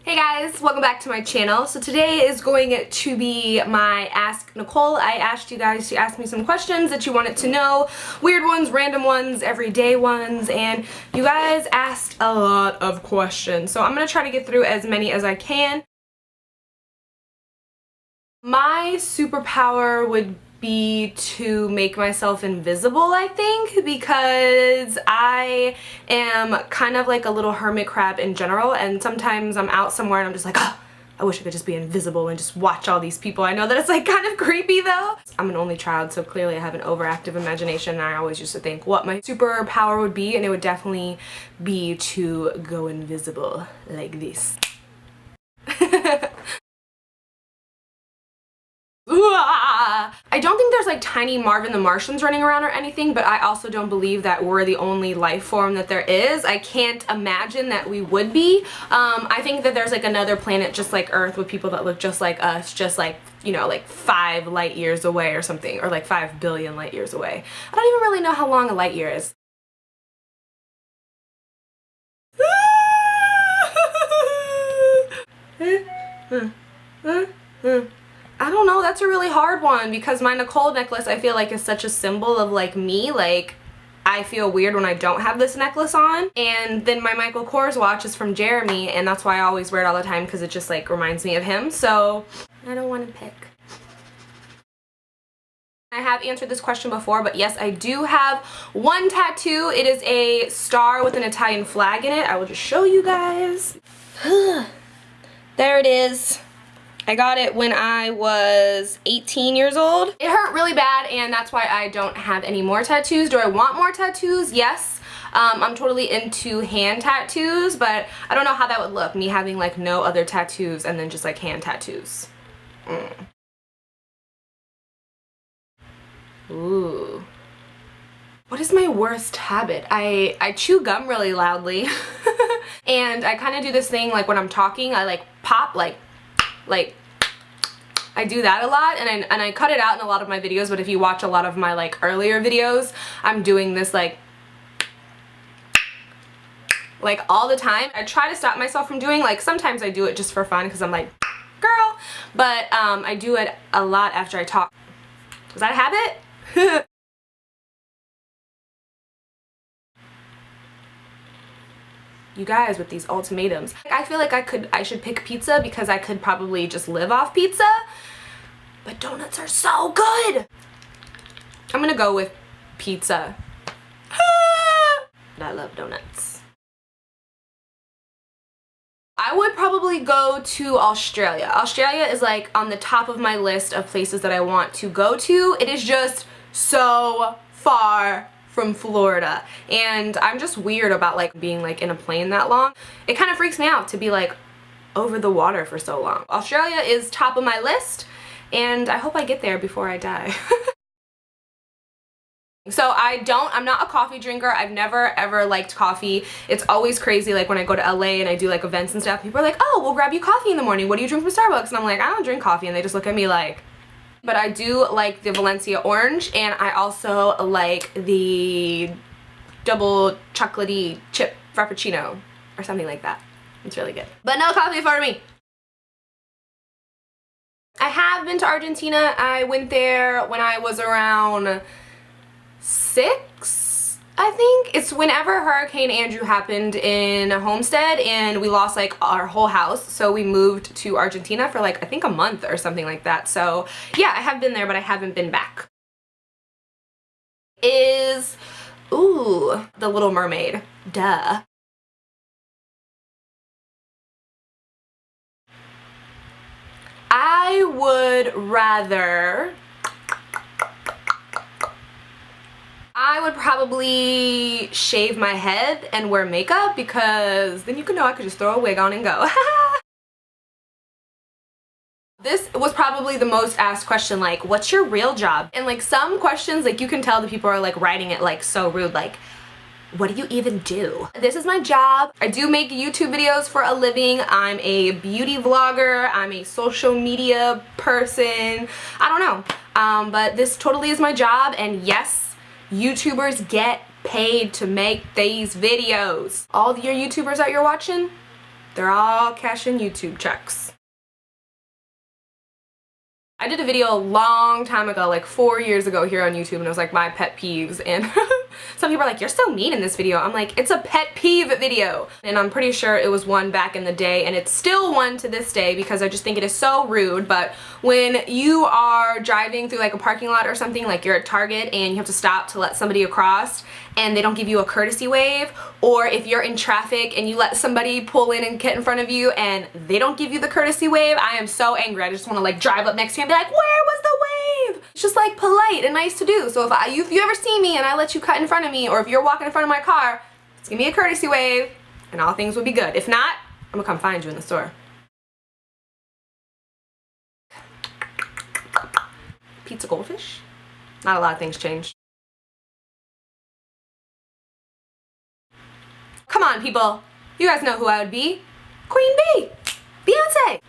Hey guys, welcome back to my channel. So today is going to be my Ask Nicole. I asked you guys to ask me some questions that you wanted to know. Weird ones, random ones, everyday ones, and you guys asked a lot of questions. So I'm going to try to get through as many as I can. My superpower would be to make myself invisible, I think, because I am kind of like a little hermit crab in general, and sometimes I'm out somewhere and I'm just like, oh, I wish I could just be invisible and just watch all these people. I know that it's like kind of creepy though. I'm an only child, so clearly I have an overactive imagination, and I always used to think what my superpower would be, and it would definitely be to go invisible like this. I don't think there's like tiny Marvin the Martians running around or anything, but I also don't believe that we're the only life form that there is. I can't imagine that we would be. I think that there's like another planet just like Earth with people that look just like us, just like, you know, like 5 light years away or something, or like 5 billion light years away. I don't even really know how long a light year is. I don't know, that's a really hard one because my Nicole necklace I feel like is such a symbol of like me. Like, I feel weird when I don't have this necklace on. And then my Michael Kors watch is from Jeremy, and that's why I always wear it all the time because it just like reminds me of him. So I don't want to pick. I have answered this question before, but yes, I do have one tattoo. It is a star with an Italian flag in it. I will just show you guys. There it is. I got it when I was 18 years old. It hurt really bad, and that's why I don't have any more tattoos. Do I want more tattoos? Yes. I'm totally into hand tattoos, but I don't know how that would look, me having like no other tattoos and then just like hand tattoos. Ooh. What is my worst habit? I chew gum really loudly. And I kind of do this thing like when I'm talking, I like pop like I do that a lot, and I cut it out in a lot of my videos, but if you watch a lot of my like earlier videos, I'm doing this like all the time. I try to stop myself from doing, like, sometimes I do it just for fun because I'm like, girl, but I do it a lot after I talk. Is that a habit? You guys with these ultimatums. I feel like I should pick pizza because I could probably just live off pizza, but donuts are so good. I'm gonna go with pizza. I love donuts. I would probably go to Australia. Australia is like on the top of my list of places that I want to go to. It is just so far from Florida, and I'm just weird about like being like in a plane that long. It kind of freaks me out to be like over the water for so long. Australia is top of my list, and I hope I get there before I die. So I'm not a coffee drinker. I've never ever liked coffee. It's always crazy like when I go to LA and I do like events and stuff, people are like, oh, we'll grab you coffee in the morning. What do you drink from Starbucks? And I'm like, I don't drink coffee, and they just look at me like. But I do like the Valencia orange, and I also like the double chocolatey chip frappuccino or something like that. It's really good. But no coffee for me. I have been to Argentina. I went there when I was around 6, I think. It's whenever Hurricane Andrew happened in Homestead, and we lost like our whole house, so we moved to Argentina for like I think a month or something like that. So yeah, I have been there, but I haven't been back. Ooh, The Little Mermaid. Duh. I would probably shave my head and wear makeup, because then you can know I could just throw a wig on and go. This was probably the most asked question, like, what's your real job? And like some questions, like you can tell the people are like writing it like so rude, like, what do you even do? This is my job. I do make YouTube videos for a living. I'm a beauty vlogger. I'm a social media person. I don't know. But this totally is my job, and yes, YouTubers get paid to make these videos. All your YouTubers that you're watching, They're all cashing YouTube checks. I did a video a long time ago, like 4 years ago here on YouTube, and it was like my pet peeves, and some people are like, you're so mean in this video. I'm like, it's a pet peeve video. And I'm pretty sure it was one back in the day, and it's still one to this day because I just think it is so rude. But when you are driving through like a parking lot or something, like you're at Target and you have to stop to let somebody across and they don't give you a courtesy wave, or if you're in traffic and you let somebody pull in and get in front of you and they don't give you the courtesy wave, I am so angry. I just want to like drive up next to you and be like, where was the wave? It's just like polite and nice to do. So if you ever see me and I let you cut in front of me, or if you're walking in front of my car, just give me a courtesy wave and all things will be good. If not, I'm gonna come find you in the store. Pizza goldfish? Not a lot of things changed. Come on, people. You guys know who I would be. Queen Bee. Beyonce.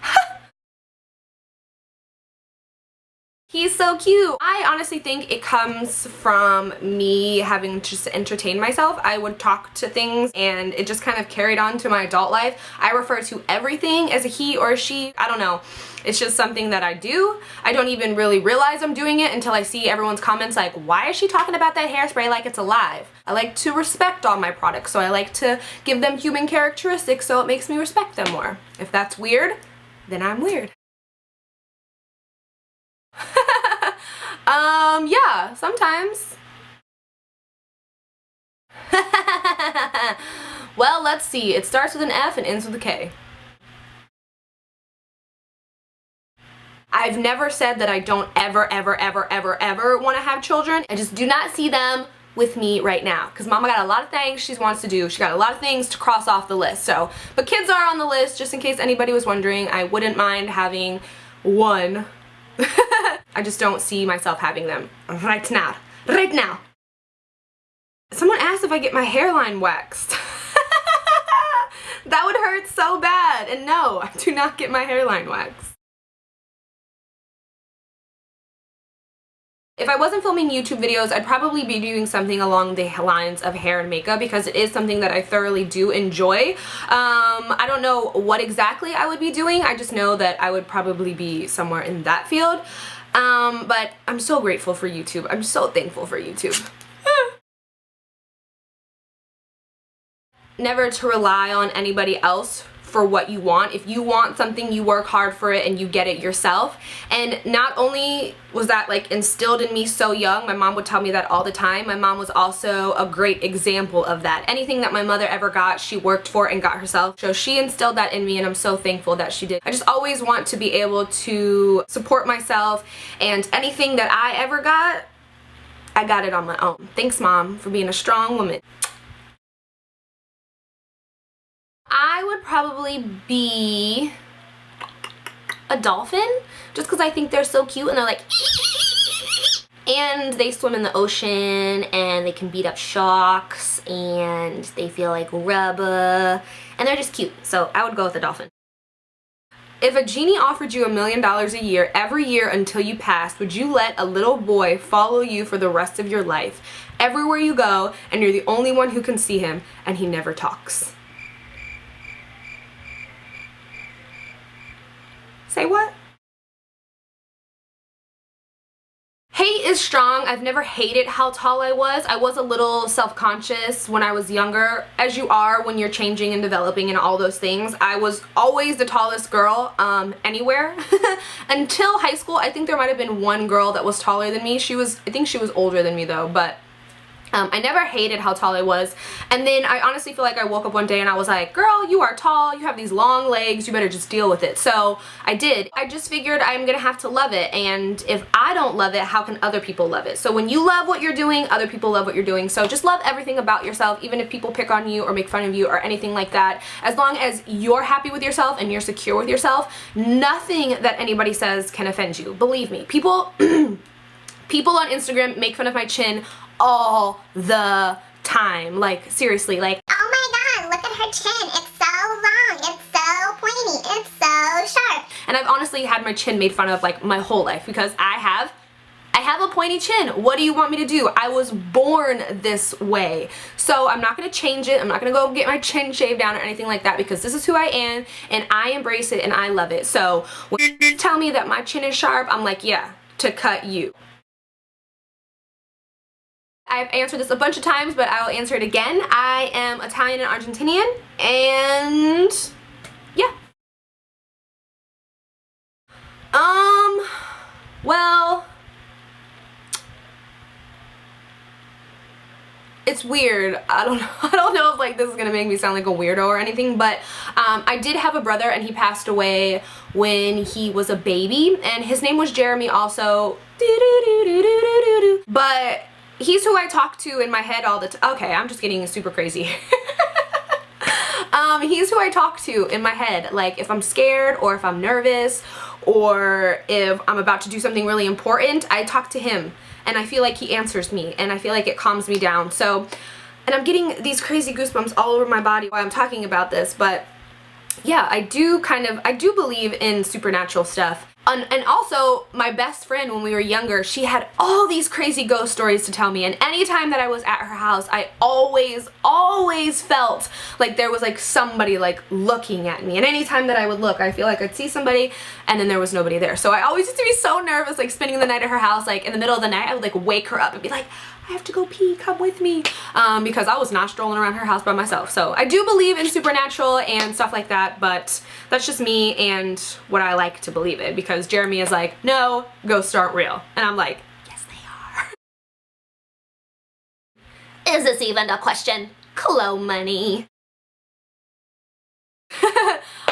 He's so cute. I honestly think it comes from me having to just entertain myself. I would talk to things and it just kind of carried on to my adult life. I refer to everything as a he or a she. I don't know. It's just something that I do. I don't even really realize I'm doing it until I see everyone's comments like, why is she talking about that hairspray like it's alive? I like to respect all my products, so I like to give them human characteristics so it makes me respect them more. If that's weird, then I'm weird. Yeah, sometimes. Well, let's see. It starts with an F and ends with a K. I've never said that I don't ever want to have children. I just do not see them with me right now, because Mama got a lot of things she wants to do. She got a lot of things to cross off the list. So, but kids are on the list, just in case anybody was wondering. I wouldn't mind having one. I just don't see myself having them right now. Right now. Someone asked if I get my hairline waxed. That would hurt so bad. And no, I do not get my hairline waxed. If I wasn't filming YouTube videos, I'd probably be doing something along the lines of hair and makeup, because it is something that I thoroughly do enjoy. I don't know what exactly I would be doing. I just know that I would probably be somewhere in that field. But I'm so grateful for YouTube. I'm so thankful for YouTube. Never to rely on anybody else for what you want. If you want something, you work hard for it and you get it yourself. And not only was that like instilled in me so young, my mom would tell me that all the time. My mom was also a great example of that. Anything that my mother ever got, she worked for and got herself. So she instilled that in me, and I'm so thankful that she did. I just always want to be able to support myself, and anything that I ever got, I got it on my own. Thanks, Mom, for being a strong woman. I would probably be a dolphin, just because I think they're so cute and they're like and they swim in the ocean and they can beat up sharks and they feel like rubber and they're just cute, so I would go with a dolphin. If a genie offered you $1 million a year every year until you passed, would you let a little boy follow you for the rest of your life, everywhere you go, and you're the only one who can see him and he never talks? Say what? Hate is strong. I've never hated how tall I was. I was a little self-conscious when I was younger, as you are when you're changing and developing and all those things. I was always the tallest girl anywhere. Until high school, I think there might have been one girl that was taller than me. I think she was older than me though, but I never hated how tall I was. And then I honestly feel like I woke up one day and I was like, girl, you are tall, you have these long legs, you better just deal with it. So I did. I just figured I'm gonna have to love it, and if I don't love it, how can other people love it? So when you love what you're doing, other people love what you're doing. So just love everything about yourself, even if people pick on you or make fun of you or anything like that. As long as you're happy with yourself and you're secure with yourself, nothing that anybody says can offend you. Believe me. People people on Instagram make fun of my chin all the time. Like, seriously, like, oh my god, look at her chin, it's so long, it's so pointy, it's so sharp. And I've honestly had my chin made fun of like my whole life, because I have a pointy chin. What do you want me to do? I was born this way. So I'm not gonna change it. I'm not gonna go get my chin shaved down or anything like that because this is who I am and I embrace it and I love it. So when you tell me that my chin is sharp, I'm like, yeah, to cut you. I've answered this a bunch of times, but I will answer it again. I am Italian and Argentinian, and yeah. Well, it's weird. I don't know if like this is gonna make me sound like a weirdo or anything, but I did have a brother and he passed away when he was a baby, and his name was Jeremy also. But he's who I talk to in my head all the time. Okay, I'm just getting super crazy. He's who I talk to in my head, like if I'm scared or if I'm nervous or if I'm about to do something really important, I talk to him and I feel like he answers me and I feel like it calms me down. So, and I'm getting these crazy goosebumps all over my body while I'm talking about this, but yeah, I do believe in supernatural stuff. And also, my best friend when we were younger, she had all these crazy ghost stories to tell me, and anytime that I was at her house, I always felt like there was like somebody like looking at me, and anytime that I would look, I feel like I'd see somebody and then there was nobody there. So I always used to be so nervous like spending the night at her house. Like in the middle of the night I would like wake her up and be like, I have to go pee, come with me, because I was not strolling around her house by myself. So I do believe in supernatural and stuff like that, but that's just me and what I like to believe in, because Jeremy is like, no, ghosts aren't real. And I'm like, yes they are. Is this even a question? Clo money.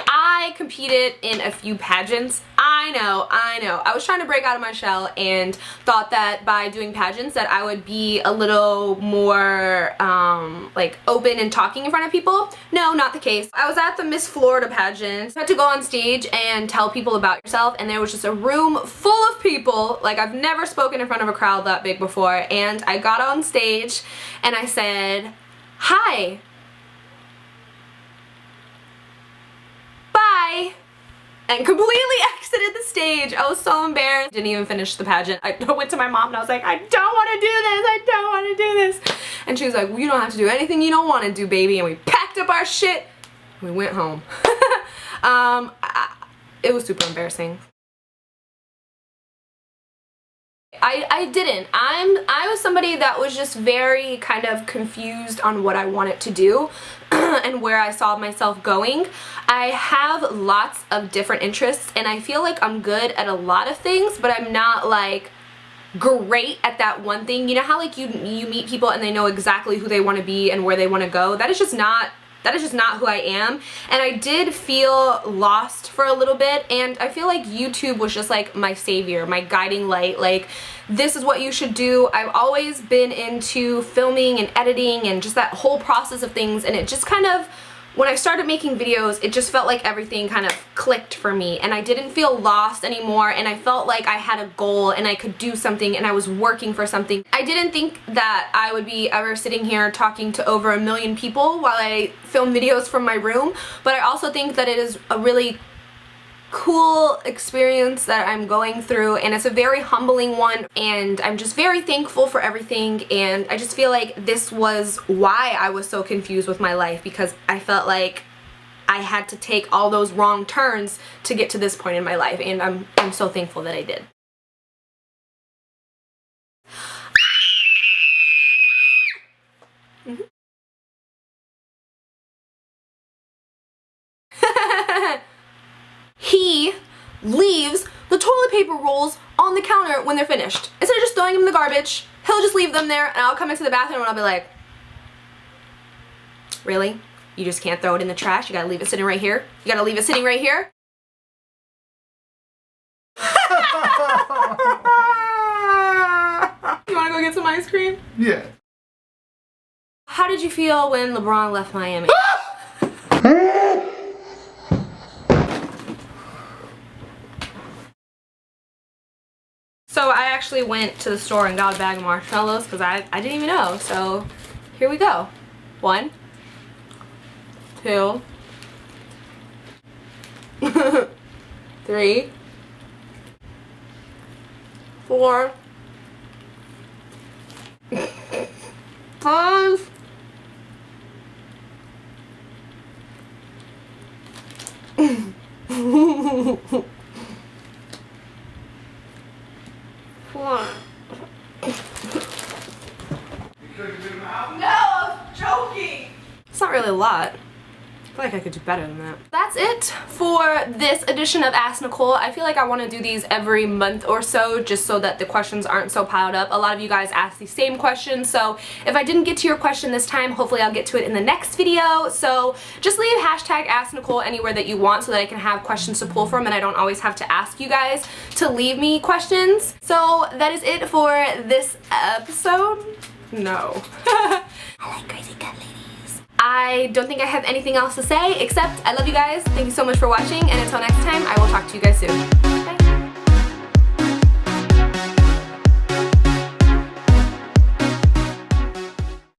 I competed in a few pageants. I know. I was trying to break out of my shell and thought that by doing pageants that I would be a little more like open and talking in front of people. No, not the case. I was at the Miss Florida pageant. I had to go on stage and tell people about yourself, and there was just a room full of people. Like I've never spoken in front of a crowd that big before, and I got on stage and I said, hi. Bye, and completely exited the stage. I was so embarrassed. Didn't even finish the pageant. I went to my mom and I was like, I don't want to do this. I don't want to do this. And she was like, well, you don't have to do anything you don't want to do, baby. And we packed up our shit. We went home. It was super embarrassing. I didn't. I was somebody that was just very kind of confused on what I wanted to do and where I saw myself going. I have lots of different interests and I feel like I'm good at a lot of things, but I'm not like great at that one thing. You know how like you meet people and they know exactly who they want to be and where they want to go? That is just not who I am, and I did feel lost for a little bit, and I feel like YouTube was just like my savior, my guiding light. Like, this is what you should do. I've always been into filming and editing and just that whole process of things, and it just kind of, when I started making videos, it just felt like everything kind of clicked for me, and I didn't feel lost anymore, and I felt like I had a goal and I could do something and I was working for something. I didn't think that I would be ever sitting here talking to over 1 million people while I film videos from my room, but I also think that it is a really cool experience that I'm going through, and it's a very humbling one, and I'm just very thankful for everything. And I just feel like this was why I was so confused with my life, because I felt like I had to take all those wrong turns to get to this point in my life, and I'm so thankful that I did. He leaves the toilet paper rolls on the counter when they're finished. Instead of just throwing them in the garbage, he'll just leave them there, and I'll come into the bathroom and I'll be like, really? You just can't throw it in the trash? You gotta leave it sitting right here? You gotta leave it sitting right here? You wanna go get some ice cream? Yeah. How did you feel when LeBron left Miami? So I actually went to the store and got a bag of marshmallows because I didn't even know. So here we go. 1, 2, 3, 4, Pause. No, I'm joking. It's not really a lot. I feel like I could do better than that. That's it for this edition of Ask Nicole. I feel like I want to do these every month or so just so that the questions aren't so piled up. A lot of you guys ask the same questions, so if I didn't get to your question this time, hopefully I'll get to it in the next video. So just leave hashtag Ask Nicole anywhere that you want so that I can have questions to pull from and I don't always have to ask you guys to leave me questions. So that is it for this episode. No. I like crazy cat ladies. I don't think I have anything else to say except I love you guys. Thank you so much for watching, and until next time, I will talk to you guys soon. Bye.